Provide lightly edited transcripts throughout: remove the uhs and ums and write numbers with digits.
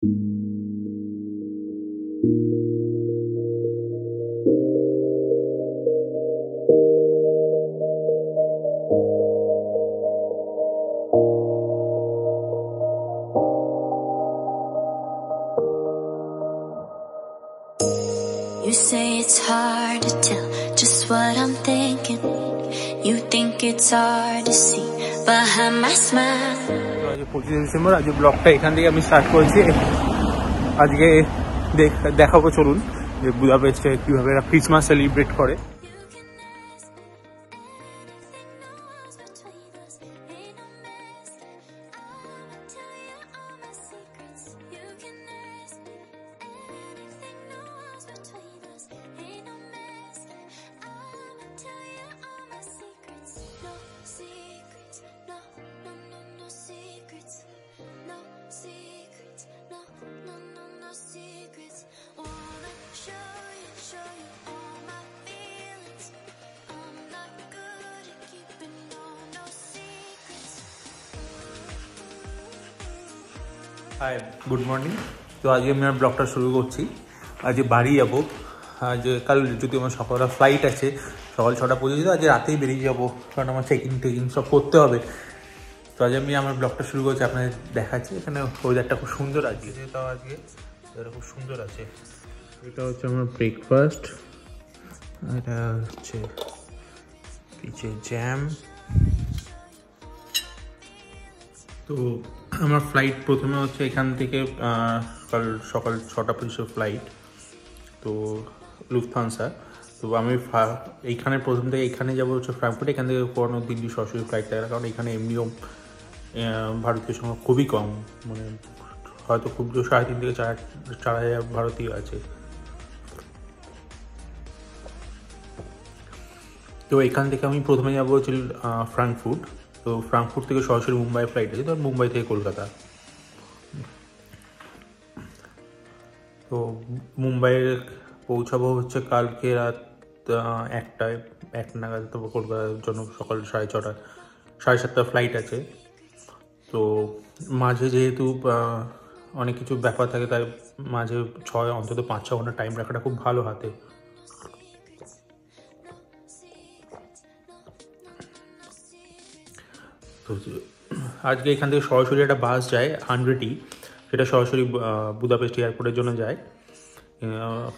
You say it's hard to tell just what I'm thinking. You think it's hard to see behind my smile. আজ 25 December, আজ ব্লগটা এখান থেকে আমি start করেছি। আজকে দেখাবো, চলুন যে বুদাপেস্টে কীভাবে এরা ক্রিসমাস সেলিব্রেট করে। Hi, good morning. তো আজকে আমি আমার ব্লগটা শুরু করছি। আজ বাড়ি যাবো। আজ কাল যদি আমার সকালবেলা ফ্লাইট আছে, সকাল 6টা পর্যন্ত, আজ রাতেই বেরিয়ে যাবো, কারণ আমার চেকিং সব করতে হবে। তো আজ আমি আমার ব্লগটা শুরু করছি, আপনাদের দেখাচ্ছি। এখানে ওয়েদারটা খুব সুন্দর আজকে, তাও আজকে ওয়েদারটা খুব সুন্দর আছে। এটা হচ্ছে আমার ব্রেকফাস্ট, এটা হচ্ছে পিচে জ্যাম। তো আমার ফ্লাইট প্রথমে হচ্ছে এখান থেকে সকাল 6টা 25 ফ্লাইট, তো লুফথানসা। তো আমি এইখানে প্রথম থেকে এখানে যাবো হচ্ছে ফ্রাঙ্কফুর্ট, এখান থেকে কোনো দিল্লি সরাসরি ফ্লাইট থাকে না, কারণ এখানে এমনিও ভারতীয় সংখ্যা খুবই কম, মানে হয়তো খুব জোর 3.5 থেকে 4,000 ভারতীয় আছে। তো এখান থেকে আমি প্রথমে যাবো হচ্ছে ফ্রাঙ্কফুর্ট। তো ফ্রাঙ্কফুর্ট থেকে সরাসরি মুম্বাই ফ্লাইট আছে, তো মুম্বাই থেকে কলকাতা। তো মুম্বাইয়ে পৌঁছাবো হচ্ছে কালকে রাত 1 নাগাদ। তো কলকাতার জন্য সকাল 6:30 7:30 ফ্লাইট আছে। তো মাঝে যেহেতু অনেক কিছু ব্যাপার থাকে, তাই মাঝে অন্তত 5-6 ঘন্টা টাইম রাখাটা খুব ভালো হাতে। তো আজকে এখান থেকে সরাসরি একটা বাস যায় 100E, সেটা সরাসরি বুদাপেস্ট এয়ারপোর্টের জন্য যায়।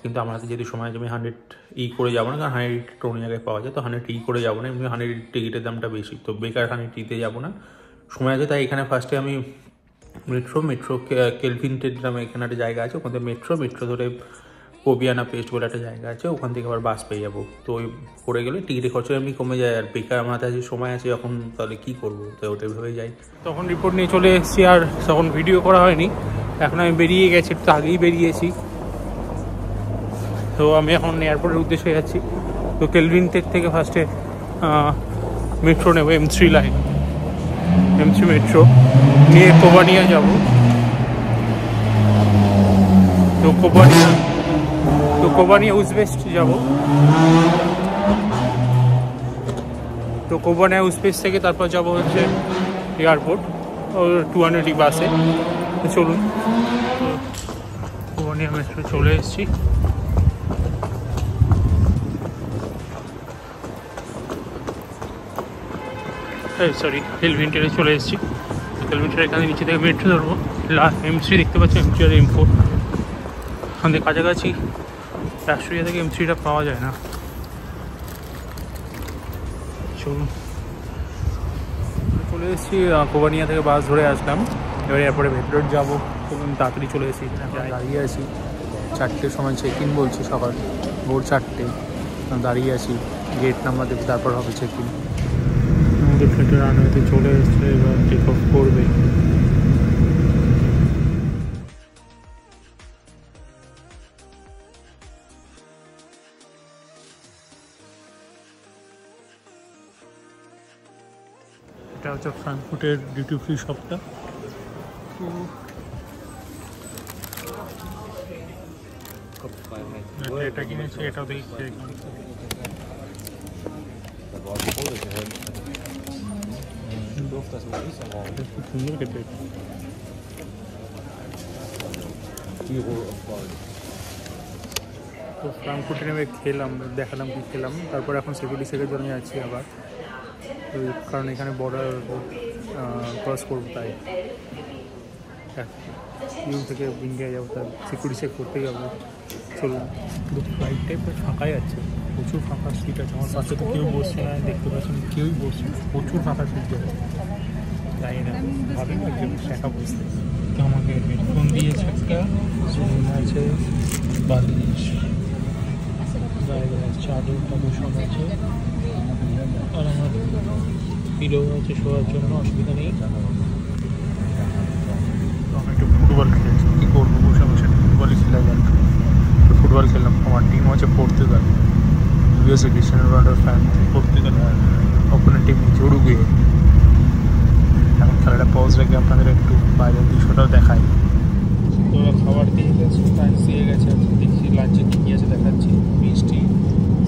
কিন্তু আমার হাতে যেহেতু সময় আছে, আমি 100E করে যাবো না, কারণ 100E অন্য জায়গায় পাওয়া যায়। তো 100E করে যাবো না, এমনি 100E টিকিটের দামটা বেশি, তো বেকার 100Eতে যাবো না, সময় আছে। তাই এখানে ফার্স্টে আমি মেট্রো কেলভিনটের নামে এখানে একটা জায়গা আছে, ওখান থেকে মেট্রো ধরে কোবিয়ানা পেস্ট বলে একটা জায়গা আছে, ওখান থেকে আবার বাস পেয়ে যাবো। তো ওই করে গেলে টিকিটের খরচ এমনি কমে যায়, আর বেকার আমার হাতে সময় আছে যখন, তাহলে কী করবো, তো ওটাই ভেবে যাই। তখন রিপোর্ট নিয়ে চলে এসেছি, আর তখন ভিডিও করা হয়নি। এখন আমি বেরিয়ে গেছি, একটু আগেই বেরিয়েছি। তো আমি এখন এয়ারপোর্টের উদ্দেশ্যে যাচ্ছি। তো কেলভিনটের থেকে ফার্স্টে মেট্রো নেবো, M3 লাইন, M3 মেট্রো নিয়ে কোবানিয়া যাব। তো কোবানিয়া উজবেস্ট যাব। তো কোবানিয়া উজবেস্ট থেকে তারপর যাব হচ্ছে এয়ারপোর্ট, 200E বাসে। তো চলুন, কোবানিয়া মেট্রো চলে এসেছি। সরি, কেলভিনটেরে চলে এসেছি। কেলভিনটের এখানে নিচে থেকে মেট্রো ধরবো, M3 দেখতে পাচ্ছি, M3 আর M4 এখান থেকে কাছাকাছি। রাষ্ট্রীয় থেকে M3টা পাওয়া যায় না। চলুন, চলে এসেছি, কোবানিয়া থেকে বাস ধরে আসলাম। এবার এরপরে ভেতরে যাবো। চলুন, তাড়াতাড়ি চলে এসেছি, দাঁড়িয়ে আছি। 4টের সময় চেক ইন বলছি, সকাল ভোর 4টে দাঁড়িয়ে আছি। গেট নাম্বার দেবে, তারপর হবে চেক ইন। আমাদের ফ্লাইটের রানওয়েতে চলে এসছে, এবার টেক অফ করবে। এটা হচ্ছে ফ্রাঙ্কফুর্টের ডিউটি ফ্রি শপটা। এটা কিনেছি, এটাও দেখি সুন্দর খেতে। তো ফ্রাঙ্কফুটে নেমে খেলাম, দেখালাম কি খেলাম। তারপর এখন সিকিউরিটি চেকের জন্য যাচ্ছি আবার, তো কারণ এখানে বর্ডার ক্রস করবো, তাই ইউ থেকে ইন্ডিয়া যাবো, তার সিকিউরিটি চেক করতে যাবো। চলুন। কিন্তু ফ্লাইটটাই প্রায় ফাঁকাই আছে, প্রচুর ফাঁকা সিট আছে। আমার পাশে তো কেউ বসছে না, দেখতে পাচ্ছেন কেউই বসছে না, প্রচুর ফাঁকা সিট যাবে। তাই না, ভাবেন না কেউ একা বসতে। তো আমাকে হেডফোন দিয়েছে একটা, আছে বালিশ, চাদর টাদর সব আছে, আর আমার পিলো আছে শোয়ার জন্য, অসুবিধা নেই। আমি একটু ফুটবল খেলেছি, কী করবো, বসে বসে ফুটবলই খেলা গেল। ফুটবল খেললাম, আমার টিম হচ্ছে পর্তুগাল, ইউএসএ ক্রিস্টিয়ানো রোনাল্ডোর ফ্যান। পর্তুগাল অপোনেন্ট টিম হচ্ছে উরুগুয়ে। এখন খেলাটা পজ রেখে আপনাদের একটু বাইরের দৃশ্যটাও দেখাই। তো খাবার দিয়ে গেছে, লাঞ্চ দিয়ে গেছে, দেখছি লাঞ্চে কী কী আছে দেখাচ্ছি। মিষ্টি,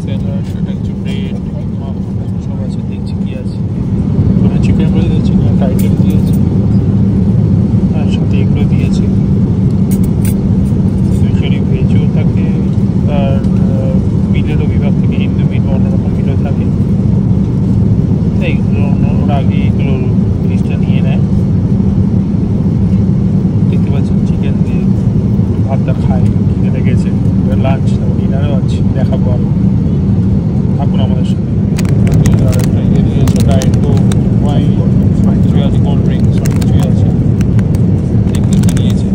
স্যালাড, সেটা কিছু ব্রেড, সব আছে, দেখছি কী আছে। ওখানে চিকেন রোল দিয়েছে, ফ্রাইড রাইস দিয়েছে, আর সাথে এগুলো দিয়েছে। স্পেশালি ভেজও থাকে, আর মিলেরও বিভাগ থেকে হিন্দু মিল অন্যরকম মিলও থাকে। এইগুলো ওরা আগে এগুলো জিনিসটা নিয়ে নেয়। দেখতে পাচ্ছেন চিকেন দিয়ে ভাতটা খায়, খেতে গেছে। এবার লাঞ্চ, ডিনারও আছে, দেখাবো আরও, থাকুন আমাদের সাথে। আর একটা ইয়ে দিয়েছে, ডায়েট কোক, ওয়াইন, অনেক কিছুই আছে, কোল্ড ড্রিঙ্কস, অনেক কিছুই আছে। দেখি কী নিয়েছে।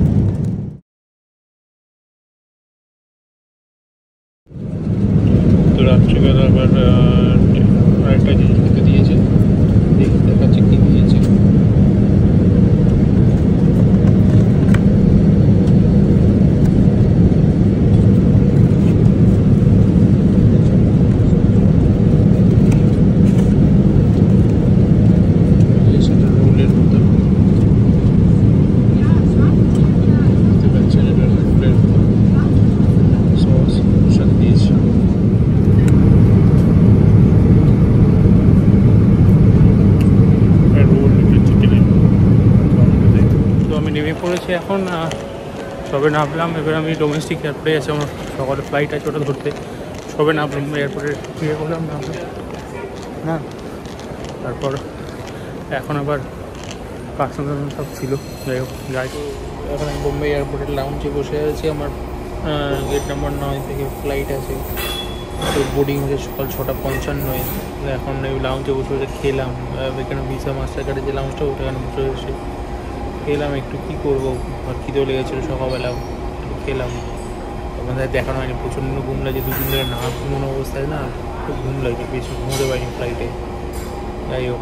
তো রাত্রিবেলা আবার আরেকটা জিনিস খেতে দিয়েছে, দেখি দেখাচ্ছে কী দিয়েছে। রোলের মতো সস সাথে দিয়েছে। তো আমি নেমে পড়েছি এখন, সবে নামলাম। এবার আমি ডোমেস্টিক এয়ারপোর্টে আছি, আমার সকালে ফ্লাইট আছে ওটা ধরতে। সবে নামলাম এয়ারপোর্টে, ইয়ে করলাম, নামলাম না। তারপর এখন আবার কাস্টম সব ছিল, যাই হোক যাই। এখন আমি বোম্বে এয়ারপোর্টের লাউঞ্জে বসে আছি, আমার গেট নাম্বার 9 থেকে ফ্লাইট আছে। তো বোর্ডিং হচ্ছে সকাল 6:55। এখন ওই লাউঞ্জে বসে বসে খেলাম। এখানে ভিসা মাস্টার কার্ডের যে লাউঞ্জটা, ওটাখানে বসে বসে খেলাম। একটু কী করবো, আর খিদেও লেগেছিলো সকালবেলা, একটু খেলাম। আপনাদের দেখানো হয়নি, প্রচণ্ড ঘুম লাগছে, 2 দিন ধরে না ঘুমানো অবস্থায় না, খুব ঘুম লাগছে, বেশি ঘুমোতে পারিনি ফ্লাইটে। যাই হোক।